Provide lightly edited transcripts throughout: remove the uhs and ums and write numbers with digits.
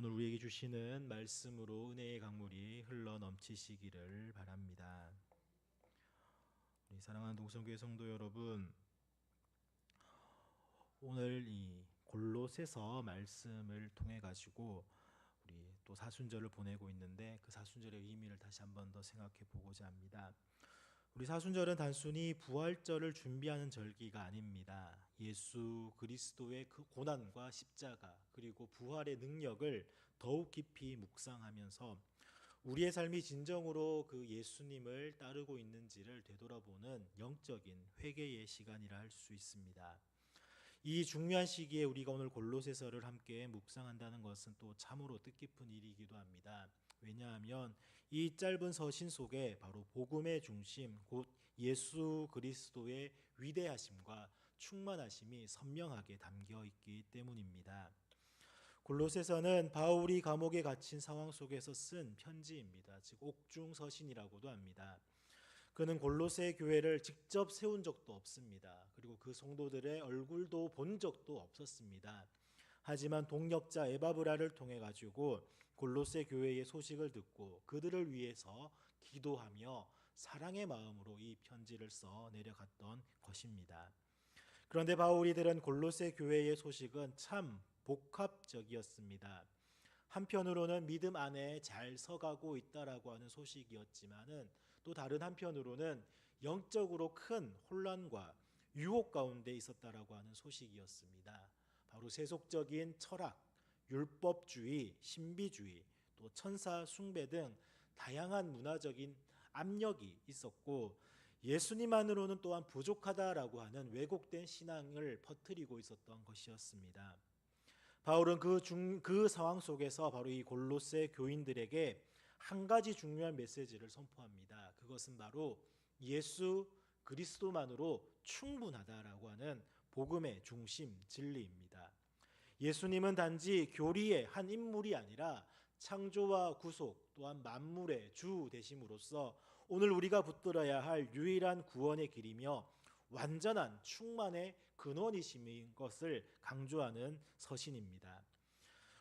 오늘 우리에게 주시는 말씀으로 은혜의 강물이 흘러 넘치시기를 바랍니다. 우리 사랑하는 동성교회 성도 여러분, 오늘 이 골로새서 말씀을 통해 가지고 우리 또 사순절을 보내고 있는데 그 사순절의 의미를 다시 한번 더 생각해 보고자 합니다. 우리 사순절은 단순히 부활절을 준비하는 절기가 아닙니다. 예수 그리스도의 그 고난과 십자가 그리고 부활의 능력을 더욱 깊이 묵상하면서 우리의 삶이 진정으로 그 예수님을 따르고 있는지를 되돌아보는 영적인 회개의 시간이라 할 수 있습니다. 이 중요한 시기에 우리가 오늘 골로새서를 함께 묵상한다는 것은 또 참으로 뜻깊은 일이기도 합니다. 왜냐하면 이 짧은 서신 속에 바로 복음의 중심, 곧 예수 그리스도의 위대하심과 충만하심이 선명하게 담겨 있기 때문입니다. 골로새서는 바울이 감옥에 갇힌 상황 속에서 쓴 편지입니다. 즉 옥중 서신이라고도 합니다. 그는 골로새 교회를 직접 세운 적도 없습니다. 그리고 그 성도들의 얼굴도 본 적도 없었습니다. 하지만 동역자 에바브라를 통해 가지고 골로새 교회의 소식을 듣고 그들을 위해서 기도하며 사랑의 마음으로 이 편지를 써 내려갔던 것입니다. 그런데 바울이 들은 골로새 교회의 소식은 참 복합적이었습니다. 한편으로는 믿음 안에 잘 서가고 있다라고 하는 소식이었지만은 또 다른 한편으로는 영적으로 큰 혼란과 유혹 가운데 있었다라고 하는 소식이었습니다. 바로 세속적인 철학, 율법주의, 신비주의, 또 천사 숭배 등 다양한 문화적인 압력이 있었고 예수님만으로는 또한 부족하다라고 하는 왜곡된 신앙을 퍼뜨리고 있었던 것이었습니다. 바울은 그 상황 속에서 바로 이 골로새 교인들에게 한 가지 중요한 메시지를 선포합니다. 그것은 바로 예수 그리스도만으로 충분하다라고 하는 복음의 중심 진리입니다. 예수님은 단지 교리의 한 인물이 아니라 창조와 구속 또한 만물의 주 되심으로써 오늘 우리가 붙들어야 할 유일한 구원의 길이며 완전한 충만의 근원이심인 것을 강조하는 서신입니다.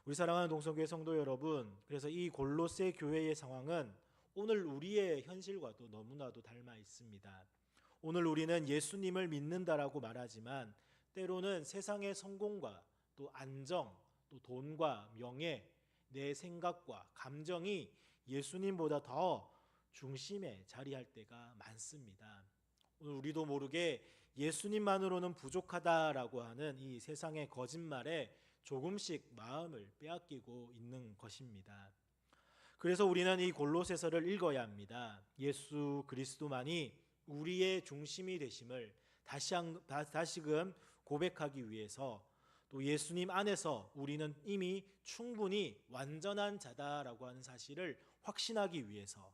우리 사랑하는 동성교회 성도 여러분, 그래서 이 골로새 교회의 상황은 오늘 우리의 현실과도 너무나도 닮아 있습니다. 오늘 우리는 예수님을 믿는다라고 말하지만 때로는 세상의 성공과 또 안정, 또 돈과 명예, 내 생각과 감정이 예수님보다 더 중심에 자리할 때가 많습니다. 오늘 우리도 모르게 예수님만으로는 부족하다라고 하는 이 세상의 거짓말에 조금씩 마음을 빼앗기고 있는 것입니다. 그래서 우리는 이 골로새서를 읽어야 합니다. 예수 그리스도만이 우리의 중심이 되심을 다시금 고백하기 위해서 또 예수님 안에서 우리는 이미 충분히 완전한 자다라고 하는 사실을 확신하기 위해서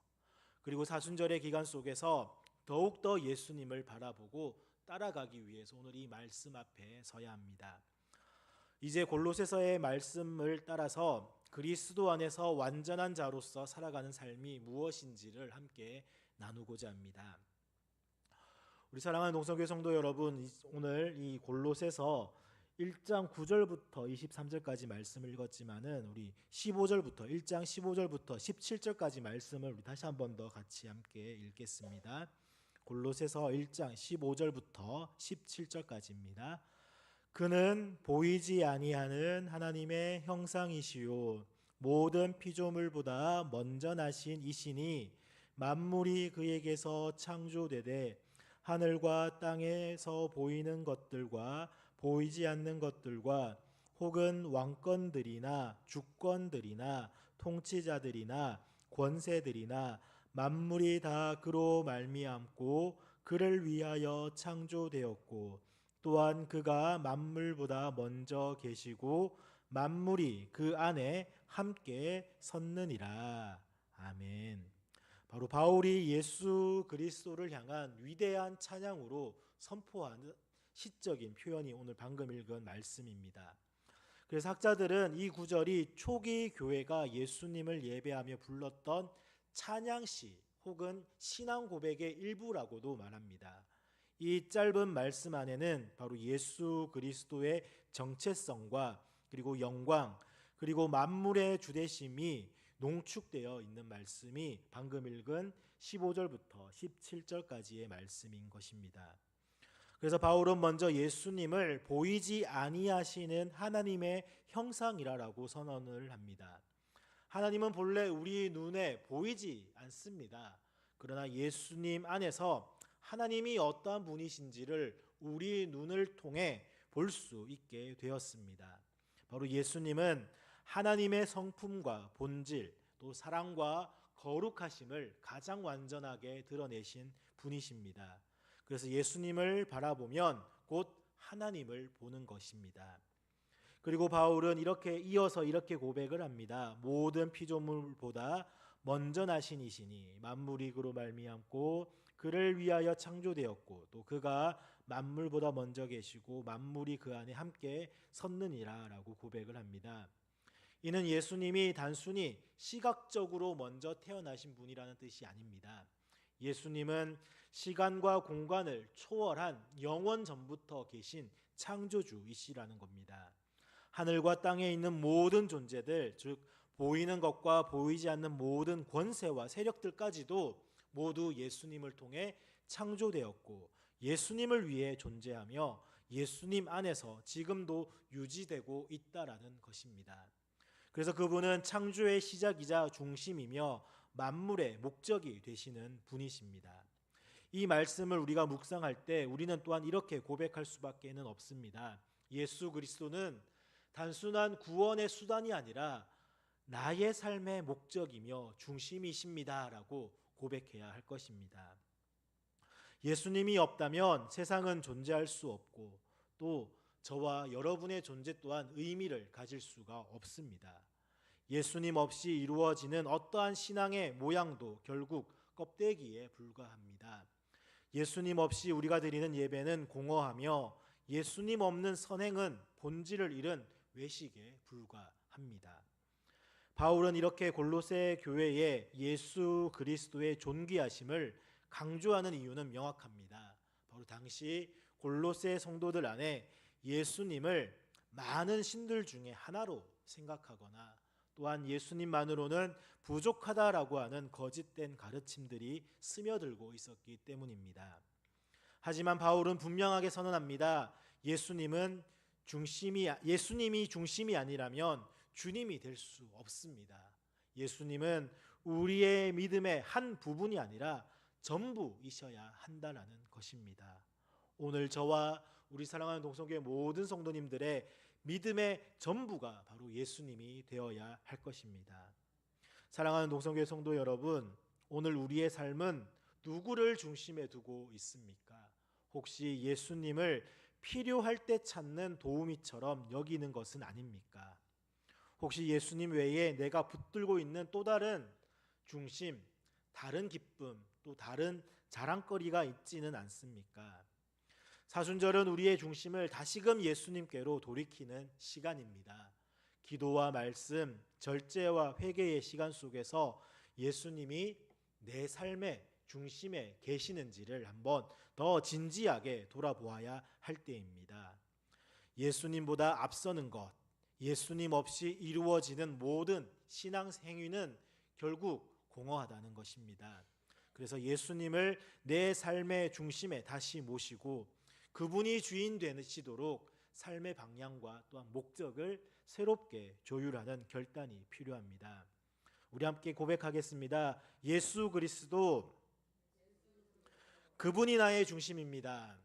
그리고 사순절의 기간 속에서 더욱더 예수님을 바라보고 따라가기 위해서 오늘 이 말씀 앞에 서야 합니다. 이제 골로새서의 말씀을 따라서 그리스도 안에서 완전한 자로서 살아가는 삶이 무엇인지를 함께 나누고자 합니다. 우리 사랑하는 동성교회 성도 여러분, 오늘 이 골로새서 1장 9절부터 23절까지 말씀을 읽었지만은 우리 15절부터 1장 15절부터 17절까지 말씀을 우리 다시 한 번 더 같이 함께 읽겠습니다. 골로새서 1장 15절부터 17절까지입니다. 그는 보이지 아니하는 하나님의 형상이시요 모든 피조물보다 먼저 나신 이시니 만물이 그에게서 창조되되 하늘과 땅에서 보이는 것들과 보이지 않는 것들과 혹은 왕권들이나 주권들이나 통치자들이나 권세들이나 만물이 다 그로 말미암고 그를 위하여 창조되었고 또한 그가 만물보다 먼저 계시고 만물이 그 안에 함께 섰느니라. 아멘. 바로 바울이 예수 그리스도를 향한 위대한 찬양으로 선포하는 시적인 표현이 오늘 방금 읽은 말씀입니다. 그래서 학자들은 이 구절이 초기 교회가 예수님을 예배하며 불렀던 찬양시 혹은 신앙 고백의 일부라고도 말합니다. 이 짧은 말씀 안에는 바로 예수 그리스도의 정체성과 그리고 영광 그리고 만물의 주되심이 농축되어 있는 말씀이 방금 읽은 15절부터 17절까지의 말씀인 것입니다. 그래서 바울은 먼저 예수님을 보이지 아니하시는 하나님의 형상이라고 선언을 합니다. 하나님은 본래 우리 눈에 보이지 않습니다. 그러나 예수님 안에서 하나님이 어떠한 분이신지를 우리 눈을 통해 볼 수 있게 되었습니다. 바로 예수님은 하나님의 성품과 본질, 또 사랑과 거룩하심을 가장 완전하게 드러내신 분이십니다. 그래서 예수님을 바라보면 곧 하나님을 보는 것입니다. 그리고 바울은 이어서 이렇게 고백을 합니다. 모든 피조물보다 먼저 나신 이시니 만물이 그로 말미암고 그를 위하여 창조되었고 또 그가 만물보다 먼저 계시고 만물이 그 안에 함께 섰느니라 라고 고백을 합니다. 이는 예수님이 단순히 시각적으로 먼저 태어나신 분이라는 뜻이 아닙니다. 예수님은 시간과 공간을 초월한 영원 전부터 계신 창조주이시라는 겁니다. 하늘과 땅에 있는 모든 존재들, 즉 보이는 것과 보이지 않는 모든 권세와 세력들까지도 모두 예수님을 통해 창조되었고 예수님을 위해 존재하며 예수님 안에서 지금도 유지되고 있다라는 것입니다. 그래서 그분은 창조의 시작이자 중심이며 만물의 목적이 되시는 분이십니다. 이 말씀을 우리가 묵상할 때 우리는 또한 이렇게 고백할 수밖에 없습니다. 예수 그리스도는 단순한 구원의 수단이 아니라 나의 삶의 목적이며 중심이십니다라고 고백해야 할 것입니다. 예수님이 없다면 세상은 존재할 수 없고 또 저와 여러분의 존재 또한 의미를 가질 수가 없습니다. 예수님 없이 이루어지는 어떠한 신앙의 모양도 결국 껍데기에 불과합니다. 예수님 없이 우리가 드리는 예배는 공허하며 예수님 없는 선행은 본질을 잃은 외식에 불과합니다. 바울은 이렇게 골로새 교회에 예수 그리스도의 존귀하심을 강조하는 이유는 명확합니다. 바로 당시 골로새 성도들 안에 예수님을 많은 신들 중에 하나로 생각하거나 또한 예수님만으로는 부족하다라고 하는 거짓된 가르침들이 스며들고 있었기 때문입니다. 하지만 바울은 분명하게 선언합니다. 예수님이 중심이 아니라면 주님이 될 수 없습니다. 예수님은 우리의 믿음의 한 부분이 아니라 전부이셔야 한다라는 것입니다. 오늘 저와 우리 사랑하는 동성교회 모든 성도님들의 믿음의 전부가 바로 예수님이 되어야 할 것입니다. 사랑하는 동성교회 성도 여러분, 오늘 우리의 삶은 누구를 중심에 두고 있습니까? 혹시 예수님을 필요할 때 찾는 도우미처럼 여기는 것은 아닙니까? 혹시 예수님 외에 내가 붙들고 있는 또 다른 중심, 다른 기쁨, 또 다른 자랑거리가 있지는 않습니까? 사순절은 우리의 중심을 다시금 예수님께로 돌이키는 시간입니다. 기도와 말씀, 절제와 회개의 시간 속에서 예수님이 내 삶의 중심에 계시는지를 한번 더 진지하게 돌아보아야 할 때입니다. 예수님보다 앞서는 것, 예수님 없이 이루어지는 모든 신앙 행위는 결국 공허하다는 것입니다. 그래서 예수님을 내 삶의 중심에 다시 모시고 그분이 주인 되시도록 삶의 방향과 또한 목적을 새롭게 조율하는 결단이 필요합니다. 우리 함께 고백하겠습니다. 예수 그리스도 그분이 나의 중심입니다.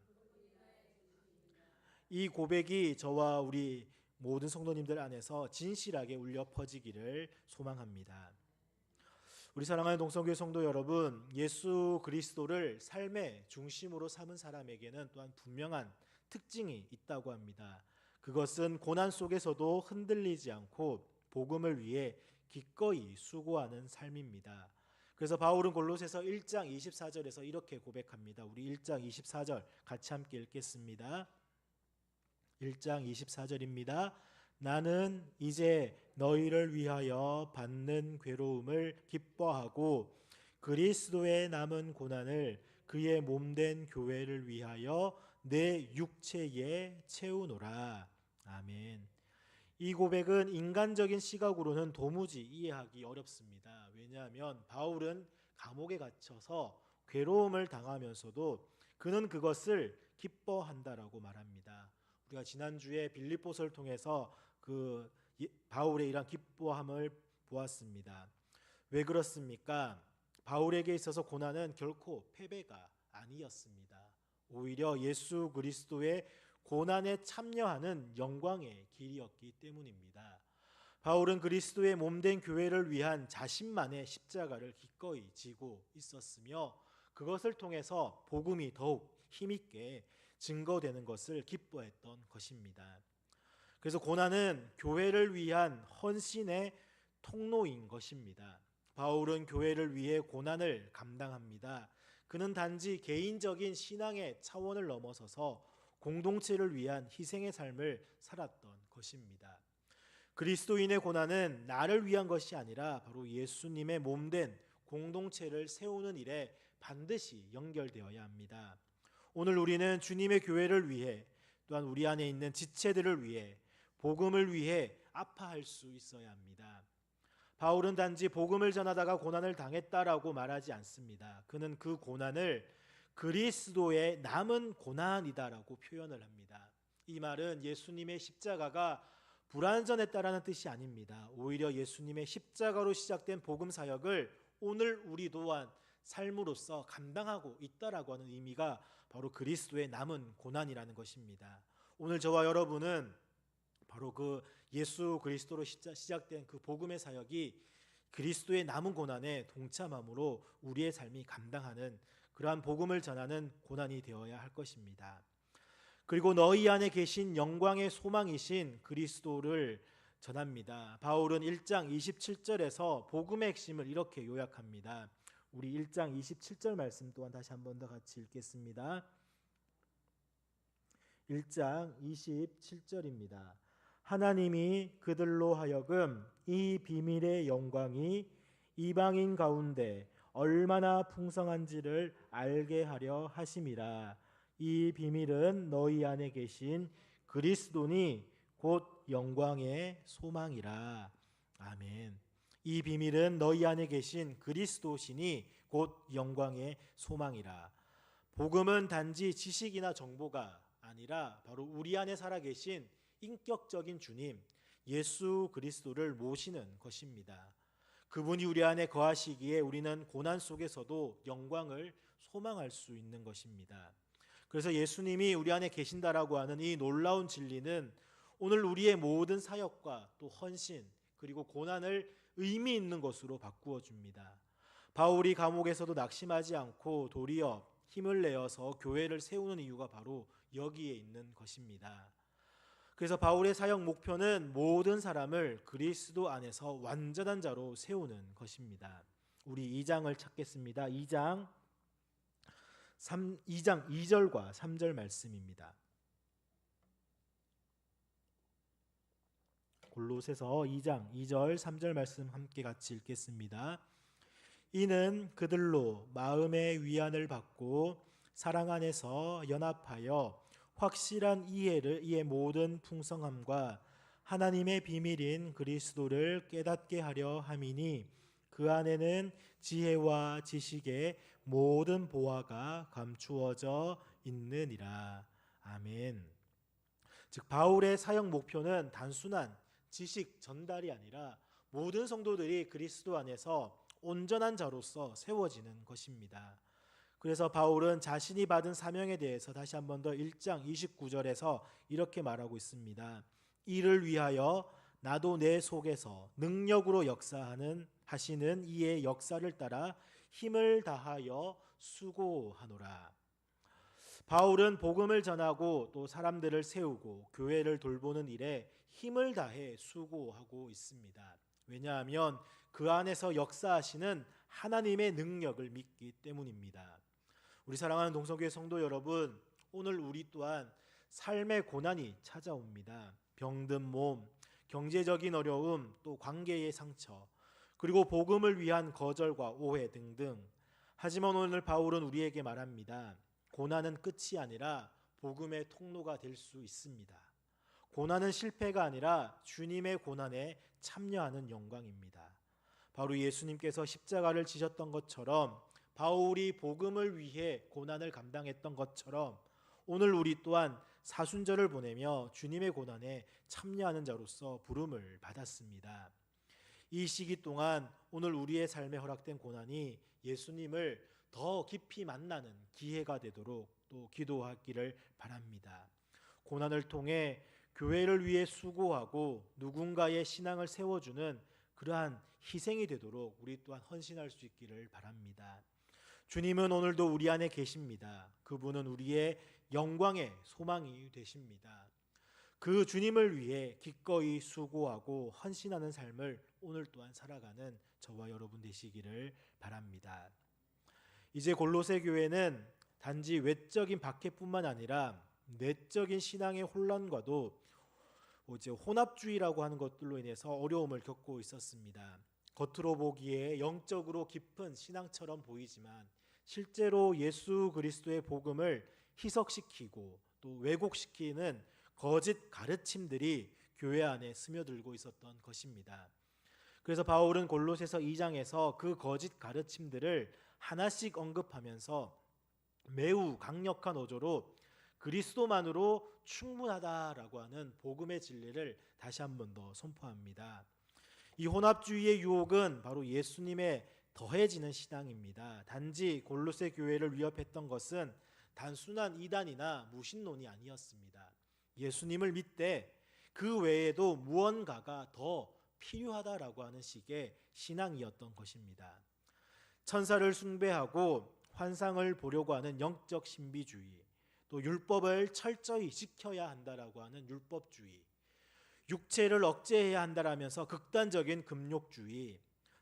이 고백이 저와 우리 모든 성도님들 안에서 진실하게 울려 퍼지기를 소망합니다. 우리 사랑하는 동성교회 성도 여러분, 예수 그리스도를 삶의 중심으로 삼은 사람에게는 또한 분명한 특징이 있다고 합니다. 그것은 고난 속에서도 흔들리지 않고 복음을 위해 기꺼이 수고하는 삶입니다. 그래서 바울은 골로새서 1장 24절에서 이렇게 고백합니다. 우리 1장 24절 같이 함께 읽겠습니다. 1장 24절입니다. 나는 이제 너희를 위하여 받는 괴로움을 기뻐하고 그리스도의 남은 고난을 그의 몸된 교회를 위하여 내 육체에 채우노라. 아멘. 이 고백은 인간적인 시각으로는 도무지 이해하기 어렵습니다. 왜냐하면 바울은 감옥에 갇혀서 괴로움을 당하면서도 그는 그것을 기뻐한다라고 말합니다. 우리가 지난주에 빌립보서를 통해서 바울의 이러한 기뻐함을 보았습니다. 왜 그렇습니까? 바울에게 있어서 고난은 결코 패배가 아니었습니다. 오히려 예수 그리스도의 고난에 참여하는 영광의 길이었기 때문입니다. 바울은 그리스도의 몸된 교회를 위한 자신만의 십자가를 기꺼이 지고 있었으며 그것을 통해서 복음이 더욱 힘있게 증거되는 것을 기뻐했던 것입니다. 그래서 고난은 교회를 위한 헌신의 통로인 것입니다. 바울은 교회를 위해 고난을 감당합니다. 그는 단지 개인적인 신앙의 차원을 넘어서서 공동체를 위한 희생의 삶을 살았던 것입니다. 그리스도인의 고난은 나를 위한 것이 아니라 바로 예수님의 몸된 공동체를 세우는 일에 반드시 연결되어야 합니다. 오늘 우리는 주님의 교회를 위해 또한 우리 안에 있는 지체들을 위해 복음을 위해 아파할 수 있어야 합니다. 바울은 단지 복음을 전하다가 고난을 당했다라고 말하지 않습니다. 그는 그 고난을 그리스도의 남은 고난이다라고 표현을 합니다. 이 말은 예수님의 십자가가 불완전했다라는 뜻이 아닙니다. 오히려 예수님의 십자가로 시작된 복음 사역을 오늘 우리 또한 삶으로서 감당하고 있다라고 하는 의미가 바로 그리스도의 남은 고난이라는 것입니다. 오늘 저와 여러분은 바로 그 예수 그리스도로 시작된 그 복음의 사역이 그리스도의 남은 고난에 동참함으로 우리의 삶이 감당하는 그러한 복음을 전하는 고난이 되어야 할 것입니다. 그리고 너희 안에 계신 영광의 소망이신 그리스도를 전합니다. 바울은 1장 27절에서 복음의 핵심을 이렇게 요약합니다. 우리 1장 27절 말씀 또한 다시 한 번 더 같이 읽겠습니다. 1장 27절입니다. 하나님이 그들로 하여금 이 비밀의 영광이 이방인 가운데 얼마나 풍성한지를 알게 하려 하심이라. 이 비밀은 너희 안에 계신 그리스도니 곧 영광의 소망이라. 아멘. 이 비밀은 너희 안에 계신 그리스도시니 곧 영광의 소망이라. 복음은 단지 지식이나 정보가 아니라 바로 우리 안에 살아계신 인격적인 주님 예수 그리스도를 모시는 것입니다. 그분이 우리 안에 거하시기에 우리는 고난 속에서도 영광을 소망할 수 있는 것입니다. 그래서 예수님이 우리 안에 계신다라고 하는 이 놀라운 진리는 오늘 우리의 모든 사역과 또 헌신 그리고 고난을 의미 있는 것으로 바꾸어 줍니다. 바울이 감옥에서도 낙심하지 않고 도리어 힘을 내어서 교회를 세우는 이유가 바로 여기에 있는 것입니다. 그래서 바울의 사역 목표는 모든 사람을 그리스도 안에서 완전한 자로 세우는 것입니다. 우리 2장을 찾겠습니다. 2장 2절과 3절 말씀입니다. 골로새서 2장 2절 3절 말씀 함께 같이 읽겠습니다. 이는 그들로 마음의 위안을 받고 사랑 안에서 연합하여 확실한 이해의 모든 풍성함과 하나님의 비밀인 그리스도를 깨닫게 하려 함이니 그 안에는 지혜와 지식의 모든 보화가 감추어져 있느니라. 아멘. 즉 바울의 사역 목표는 단순한 지식 전달이 아니라 모든 성도들이 그리스도 안에서 온전한 자로서 세워지는 것입니다. 그래서 바울은 자신이 받은 사명에 대해서 다시 한 번 더 1장 29절에서 이렇게 말하고 있습니다. 이를 위하여 나도 내 속에서 능력으로 하시는 이의 역사를 따라 힘을 다하여 수고하노라. 바울은 복음을 전하고 또 사람들을 세우고 교회를 돌보는 일에 힘을 다해 수고하고 있습니다. 왜냐하면 그 안에서 역사하시는 하나님의 능력을 믿기 때문입니다. 우리 사랑하는 동성교회 성도 여러분, 오늘 우리 또한 삶의 고난이 찾아옵니다. 병든 몸, 경제적인 어려움, 또 관계의 상처, 그리고 복음을 위한 거절과 오해 등등. 하지만 오늘 바울은 우리에게 말합니다. 고난은 끝이 아니라 복음의 통로가 될 수 있습니다. 고난은 실패가 아니라 주님의 고난에 참여하는 영광입니다. 바로 예수님께서 십자가를 지셨던 것처럼, 바울이 복음을 위해 고난을 감당했던 것처럼, 오늘 우리 또한 사순절을 보내며 주님의 고난에 참여하는 자로서 부름을 받았습니다. 이 시기 동안 오늘 우리의 삶에 허락된 고난이 예수님을 더 깊이 만나는 기회가 되도록 또 기도하기를 바랍니다. 고난을 통해 교회를 위해 수고하고 누군가의 신앙을 세워주는 그러한 희생이 되도록 우리 또한 헌신할 수 있기를 바랍니다. 주님은 오늘도 우리 안에 계십니다. 그분은 우리의 영광의 소망이 되십니다. 그 주님을 위해 기꺼이 수고하고 헌신하는 삶을 오늘 또한 살아가는 저와 여러분 되시기를 바랍니다. 이제 골로새 교회는 단지 외적인 박해뿐만 아니라 내적인 신앙의 혼란과도 이제 혼합주의라고 하는 것들로 인해서 어려움을 겪고 있었습니다. 겉으로 보기에 영적으로 깊은 신앙처럼 보이지만 실제로 예수 그리스도의 복음을 희석시키고 또 왜곡시키는 거짓 가르침들이 교회 안에 스며들고 있었던 것입니다. 그래서 바울은 골로새서 2장에서 그 거짓 가르침들을 하나씩 언급하면서 매우 강력한 어조로 그리스도만으로 충분하다라고 하는 복음의 진리를 다시 한 번 더 선포합니다. 이 혼합주의의 유혹은 바로 예수님에 더해지는 신앙입니다. 단지 골로새 교회를 위협했던 것은 단순한 이단이나 무신론이 아니었습니다. 예수님을 믿되 그 외에도 무언가가 더 필요하다라고 하는 식의 신앙이었던 것입니다. 천사를 숭배하고 환상을 보려고 하는 영적 신비주의, 또 율법을 철저히 지켜야 한다라고 하는 율법주의, 육체를 억제해야 한다라면서 극단적인 금욕주의,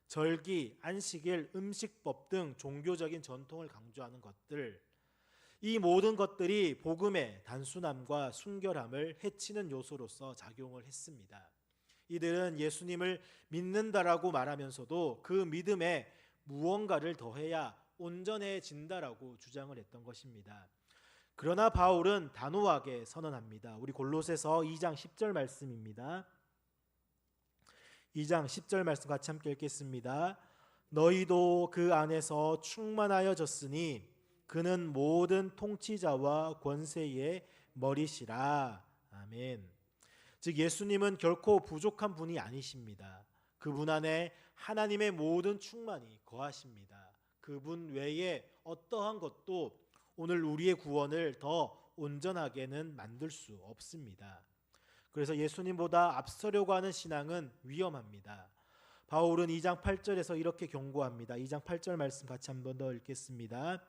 절기, 안식일, 음식법 등 종교적인 전통을 강조하는 것들, 이 모든 것들이 복음의 단순함과 순결함을 해치는 요소로서 작용을 했습니다. 이들은 예수님을 믿는다라고 말하면서도 그 믿음에 무언가를 더해야 온전해진다라고 주장을 했던 것입니다. 그러나 바울은 단호하게 선언합니다. 우리 골로새서 2장 10절 말씀입니다. 2장 10절 말씀 같이 함께 읽겠습니다. 너희도 그 안에서 충만하여졌으니 그는 모든 통치자와 권세의 머리시라. 아멘. 즉 예수님은 결코 부족한 분이 아니십니다. 그분 안에 하나님의 모든 충만이 거하십니다. 그분 외에 어떠한 것도 오늘 우리의 구원을 더 온전하게는 만들 수 없습니다. 그래서 예수님보다 앞서려고 하는 신앙은 위험합니다. 바울은 2장 8절에서 이렇게 경고합니다. 2장 8절 말씀 같이 한 번 더 읽겠습니다.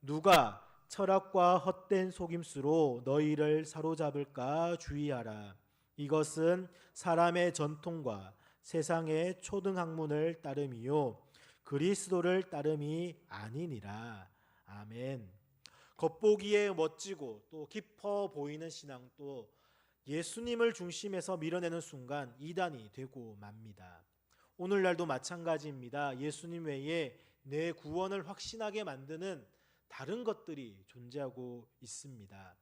누가 철학과 헛된 속임수로 너희를 사로잡을까 주의하라. 이것은 사람의 전통과 세상의 초등학문을 따름이요 그리스도를 따름이 아니니라. 아멘. 겉보기에 멋지고 또 깊어 보이는 신앙도 예수님을 중심에서 밀어내는 순간 이단이 되고 맙니다. 오늘날도 마찬가지입니다. 예수님 외에 내 구원을 확신하게 만드는 다른 것들이 존재하고 있습니다.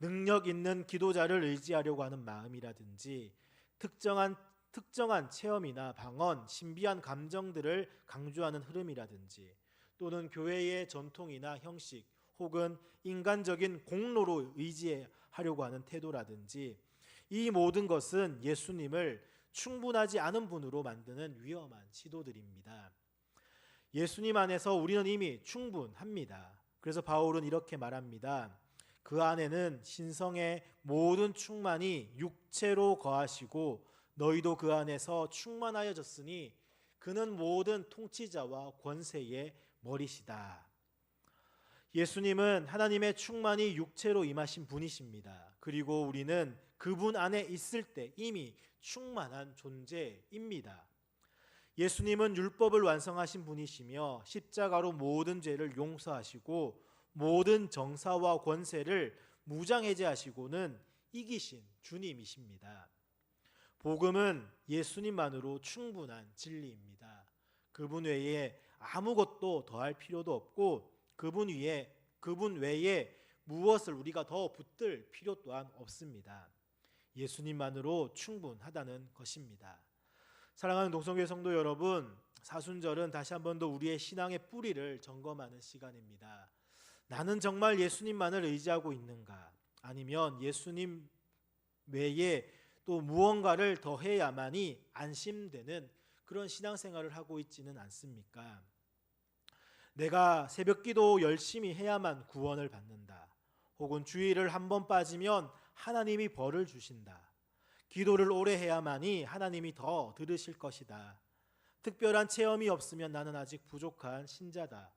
능력 있는 기도자를 의지하려고 하는 마음이라든지 특정한 체험이나 방언, 신비한 감정들을 강조하는 흐름이라든지 또는 교회의 전통이나 형식 혹은 인간적인 공로로 의지하려고 하는 태도라든지 이 모든 것은 예수님을 충분하지 않은 분으로 만드는 위험한 시도들입니다. 예수님 안에서 우리는 이미 충분합니다. 그래서 바울은 이렇게 말합니다. 그 안에는 신성의 모든 충만이 육체로 거하시고 너희도 그 안에서 충만하여졌으니 그는 모든 통치자와 권세의 머리시다. 예수님은 하나님의 충만이 육체로 임하신 분이십니다. 그리고 우리는 그분 안에 있을 때 이미 충만한 존재입니다. 예수님은 율법을 완성하신 분이시며 십자가로 모든 죄를 용서하시고 모든 정사와 권세를 무장해제하시고는 이기신 주님이십니다. 복음은 예수님만으로 충분한 진리입니다. 그분 외에 아무것도 더할 필요도 없고 그분 외에 무엇을 우리가 더 붙들 필요 또한 없습니다. 예수님만으로 충분하다는 것입니다. 사랑하는 동성교회 성도 여러분, 사순절은 다시 한 번 더 우리의 신앙의 뿌리를 점검하는 시간입니다. 나는 정말 예수님만을 의지하고 있는가? 아니면 예수님 외에 또 무언가를 더 해야만이 안심되는 그런 신앙생활을 하고 있지는 않습니까? 내가 새벽기도 열심히 해야만 구원을 받는다. 혹은 주일을 한 번 빠지면 하나님이 벌을 주신다. 기도를 오래 해야만이 하나님이 더 들으실 것이다. 특별한 체험이 없으면 나는 아직 부족한 신자다.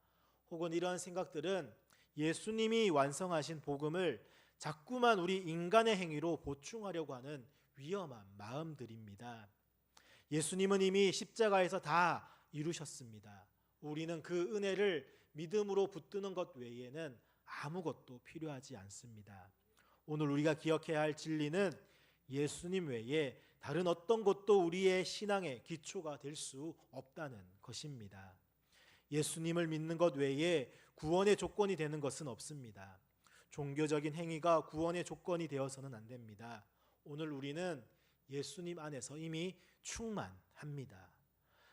혹은 이런 생각들은 예수님이 완성하신 복음을 자꾸만 우리 인간의 행위로 보충하려고 하는 위험한 마음들입니다. 예수님은 이미 십자가에서 다 이루셨습니다. 우리는 그 은혜를 믿음으로 붙드는 것 외에는 아무것도 필요하지 않습니다. 오늘 우리가 기억해야 할 진리는 예수님 외에 다른 어떤 것도 우리의 신앙의 기초가 될 수 없다는 것입니다. 예수님을 믿는 것 외에 구원의 조건이 되는 것은 없습니다. 종교적인 행위가 구원의 조건이 되어서는 안 됩니다. 오늘 우리는 예수님 안에서 이미 충만합니다.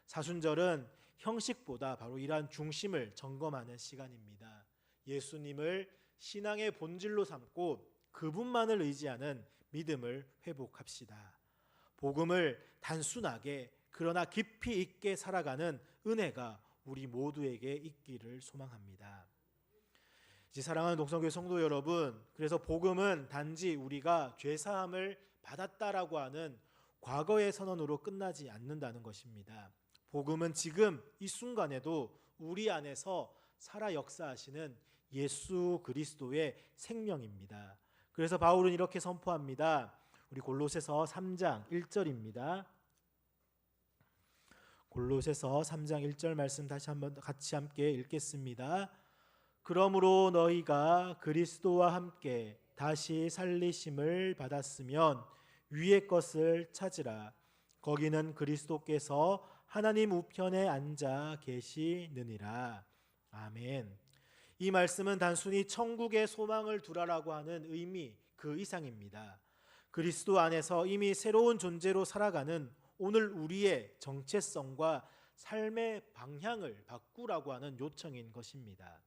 사순절은 형식보다 바로 이러한 중심을 점검하는 시간입니다. 예수님을 신앙의 본질로 삼고 그분만을 의지하는 믿음을 회복합시다. 복음을 단순하게 그러나 깊이 있게 살아가는 은혜가 우리 모두에게 있기를 소망합니다. 이제 사랑하는 동성교회 성도 여러분, 그래서 복음은 단지 우리가 죄사함을 받았다라고 하는 과거의 선언으로 끝나지 않는다는 것입니다. 복음은 지금 이 순간에도 우리 안에서 살아 역사하시는 예수 그리스도의 생명입니다. 그래서 바울은 이렇게 선포합니다. 우리 골로새서 3장 1절입니다. 골로새서 3장 1절 말씀 다시 한번 같이 함께 읽겠습니다. 그러므로 너희가 그리스도와 함께 다시 살리심을 받았으면 위의 것을 찾으라. 거기는 그리스도께서 하나님 우편에 앉아 계시느니라. 아멘. 이 말씀은 단순히 천국의 소망을 두라라고 하는 의미 그 이상입니다. 그리스도 안에서 이미 새로운 존재로 살아가는 오늘 우리의 정체성과 삶의 방향을 바꾸라고 하는 요청인 것입니다.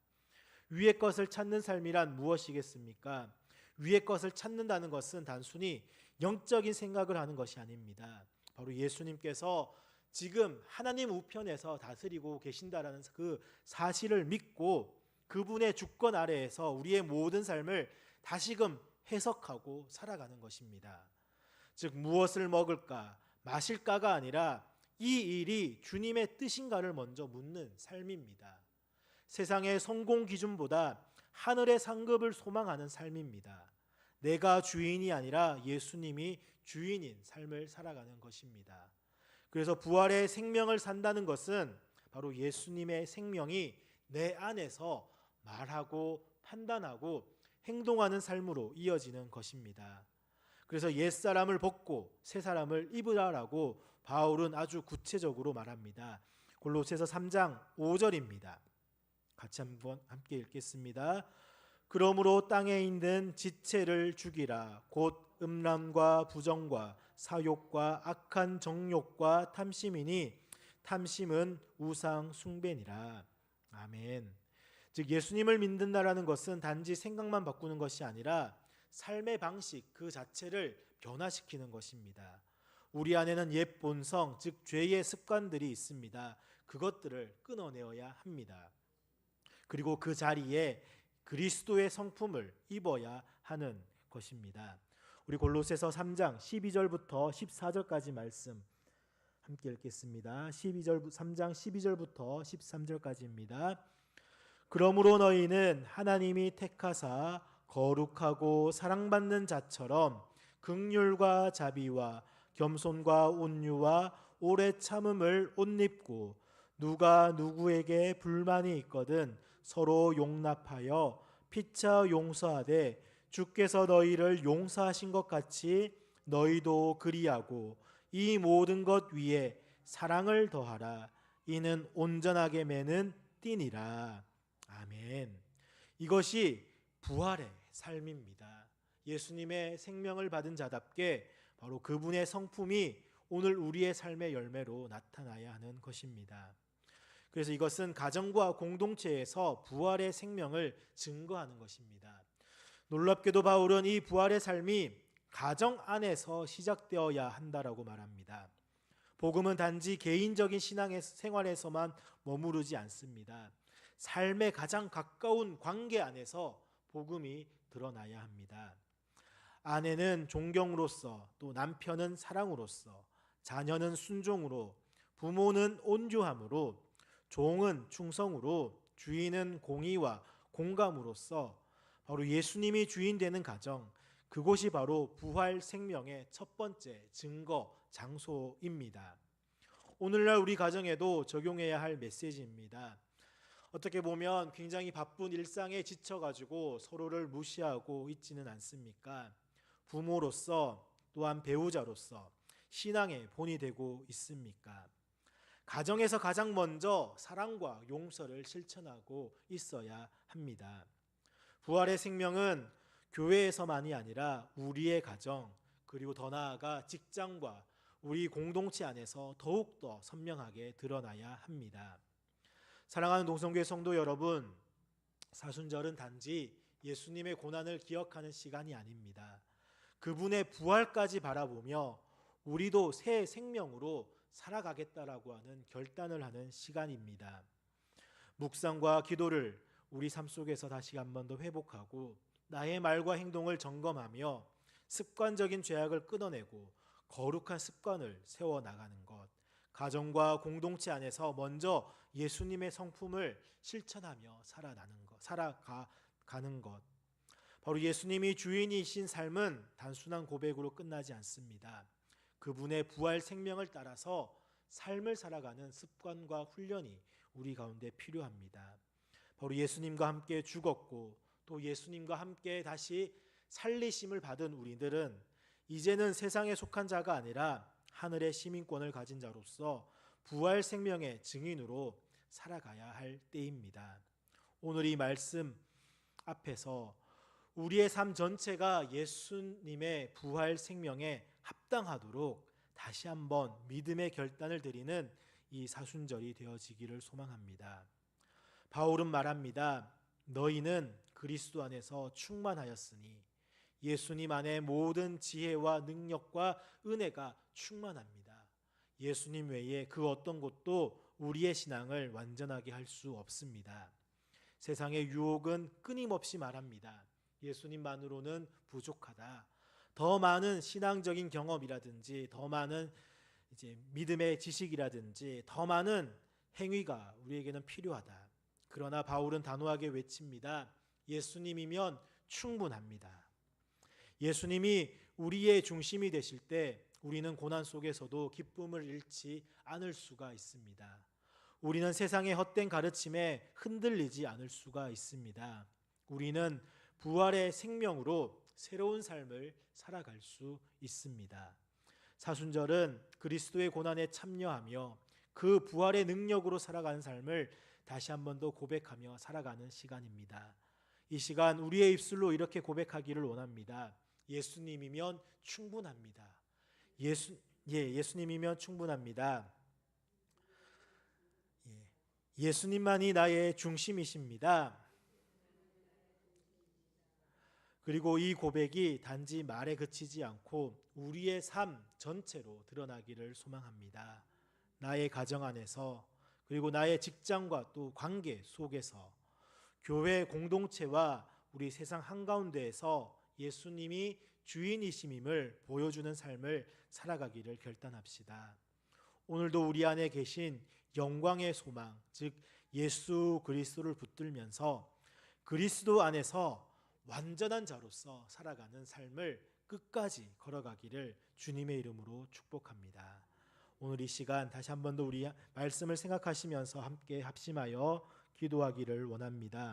위의 것을 찾는 삶이란 무엇이겠습니까? 위의 것을 찾는다는 것은 단순히 영적인 생각을 하는 것이 아닙니다. 바로 예수님께서 지금 하나님 우편에서 다스리고 계신다라는 그 사실을 믿고 그분의 주권 아래에서 우리의 모든 삶을 다시금 해석하고 살아가는 것입니다. 즉 무엇을 먹을까, 마실까가 아니라 이 일이 주님의 뜻인가를 먼저 묻는 삶입니다. 세상의 성공 기준보다 하늘의 상급을 소망하는 삶입니다. 내가 주인이 아니라 예수님이 주인인 삶을 살아가는 것입니다. 그래서 부활의 생명을 산다는 것은 바로 예수님의 생명이 내 안에서 말하고 판단하고 행동하는 삶으로 이어지는 것입니다. 그래서 옛사람을 벗고 새사람을 입으라라고 바울은 아주 구체적으로 말합니다. 골로새서 3장 5절입니다. 같이 한번 함께 읽겠습니다. 그러므로 땅에 있는 지체를 죽이라. 곧 음란과 부정과 사욕과 악한 정욕과 탐심이니 탐심은 우상 숭배니라. 아멘. 즉 예수님을 믿는다라는 것은 단지 생각만 바꾸는 것이 아니라 삶의 방식 그 자체를 변화시키는 것입니다. 우리 안에는 옛 본성, 즉 죄의 습관들이 있습니다. 그것들을 끊어내어야 합니다. 그리고 그 자리에 그리스도의 성품을 입어야 하는 것입니다. 우리 골로새서 3장 12절부터 14절까지 말씀 함께 읽겠습니다. 3장 12절부터 13절까지입니다. 그러므로 너희는 하나님이 택하사 거룩하고 사랑받는 자처럼 긍휼과 자비와 겸손과 온유와 오래 참음을 옷 입고 누가 누구에게 불만이 있거든 서로 용납하여 피차 용서하되 주께서 너희를 용서하신 것 같이 너희도 그리하고 이 모든 것 위에 사랑을 더하라. 이는 온전하게 매는 띠니라. 아멘. 이것이 부활의 삶입니다. 예수님의 생명을 받은 자답게 바로 그분의 성품이 오늘 우리의 삶의 열매로 나타나야 하는 것입니다. 그래서 이것은 가정과 공동체에서 부활의 생명을 증거하는 것입니다. 놀랍게도 바울은 이 부활의 삶이 가정 안에서 시작되어야 한다라고 말합니다. 복음은 단지 개인적인 신앙의 생활에서만 머무르지 않습니다. 삶의 가장 가까운 관계 안에서 복음이 드러나야 합니다. 아내는 존경으로서, 또 남편은 사랑으로서, 자녀는 순종으로, 부모는 온유함으로, 종은 충성으로, 주인은 공의와 공감으로써 바로 예수님이 주인 되는 가정, 그곳이 바로 부활 생명의 첫 번째 증거 장소입니다. 오늘날 우리 가정에도 적용해야 할 메시지입니다. 어떻게 보면 굉장히 바쁜 일상에 지쳐가지고 서로를 무시하고 있지는 않습니까? 부모로서, 또한 배우자로서 신앙의 본이 되고 있습니까? 가정에서 가장 먼저 사랑과 용서를 실천하고 있어야 합니다. 부활의 생명은 교회에서만이 아니라 우리의 가정, 그리고 더 나아가 직장과 우리 공동체 안에서 더욱더 선명하게 드러나야 합니다. 사랑하는 동성교회 성도 여러분, 사순절은 단지 예수님의 고난을 기억하는 시간이 아닙니다. 그분의 부활까지 바라보며 우리도 새 생명으로 살아가겠다라고 하는 결단을 하는 시간입니다. 묵상과 기도를 우리 삶 속에서 다시 한 번 더 회복하고 나의 말과 행동을 점검하며 습관적인 죄악을 끊어내고 거룩한 습관을 세워나가는 것, 가정과 공동체 안에서 먼저 예수님의 성품을 실천하며 살아가는 것. 바로 예수님이 주인이신 삶은 단순한 고백으로 끝나지 않습니다. 그분의 부활 생명을 따라서 삶을 살아가는 습관과 훈련이 우리 가운데 필요합니다. 바로 예수님과 함께 죽었고 또 예수님과 함께 다시 살리심을 받은 우리들은 이제는 세상에 속한 자가 아니라 하늘의 시민권을 가진 자로서 부활 생명의 증인으로 살아가야 할 때입니다. 오늘 이 말씀 앞에서 우리의 삶 전체가 예수님의 부활 생명에 합당하도록 다시 한번 믿음의 결단을 드리는 이 사순절이 되어지기를 소망합니다. 바울은 말합니다. 너희는 그리스도 안에서 충만하였으니 예수님 안에 모든 지혜와 능력과 은혜가 충만합니다. 예수님 외에 그 어떤 것도 우리의 신앙을 완전하게 할 수 없습니다. 세상의 유혹은 끊임없이 말합니다. 예수님만으로는 부족하다. 더 많은 신앙적인 경험이라든지 더 많은 믿음의 지식이라든지 더 많은 행위가 우리에게는 필요하다. 그러나 바울은 단호하게 외칩니다. 예수님이면 충분합니다. 예수님이 우리의 중심이 되실 때 우리는 고난 속에서도 기쁨을 잃지 않을 수가 있습니다. 우리는 세상의 헛된 가르침에 흔들리지 않을 수가 있습니다. 우리는 부활의 생명으로 새로운 삶을 살아갈 수 있습니다. 사순절은 그리스도의 고난에 참여하며 그 부활의 능력으로 살아가는 삶을 다시 한 번 더 고백하며 살아가는 시간입니다. 이 시간 우리의 입술로 이렇게 고백하기를 원합니다. 예수님이면 충분합니다. 예수님이면 충분합니다. 예수님만이 나의 중심이십니다. 그리고 이 고백이 단지 말에 그치지 않고 우리의 삶 전체로 드러나기를 소망합니다. 나의 가정 안에서 그리고 나의 직장과 또 관계 속에서 교회 공동체와 우리 세상 한가운데에서 예수님이 주인이심임을 보여주는 삶을 살아가기를 결단합시다. 오늘도 우리 안에 계신 영광의 소망, 즉 예수 그리스도를 붙들면서 그리스도 안에서 완전한 자로서 살아가는 삶을 끝까지 걸어가기를 주님의 이름으로 축복합니다. 오늘 이 시간 다시 한 번 더 우리 말씀을 생각하시면서 함께 합심하여 기도하기를 원합니다.